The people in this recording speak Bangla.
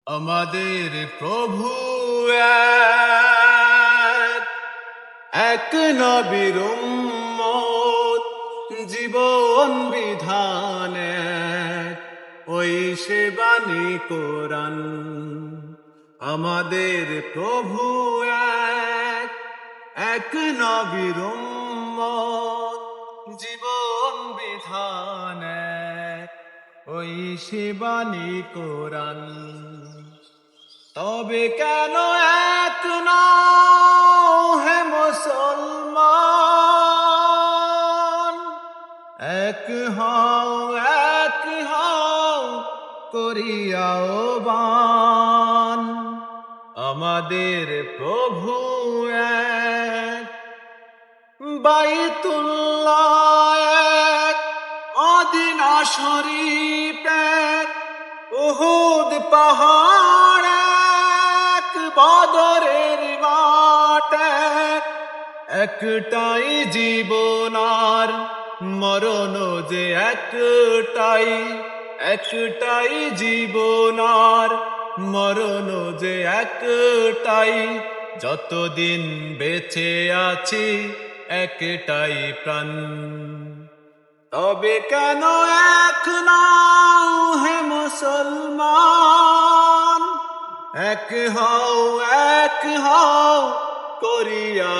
আমাদের প্রভু এক, এক নবীর উম্মত, জীবন বিধান এক, ওই সে বাণী কোরআন। আমাদের প্রভু এক, এক নবীর উম্মত, জীবন বিধান এক, ওই সে বাণী কোরআন। তবে কেন এক নও হে মুসলমান? এক হও করিয়া আহ্বান। আমাদের প্রভু এক, বাইতুল্লাহ এক, মদিনা শরীফ এক, উহুদ পাহাড় এক, বদরের মাঠ এক। একটাই জীবন আর মরণ যে একটাই, একটাই জীবন আর মরণ যে একটাই। যতদিন বেঁচে আছি একটাই প্রাণ। তবে কেন এক নও হে মুসলমান? এক হও করিয়া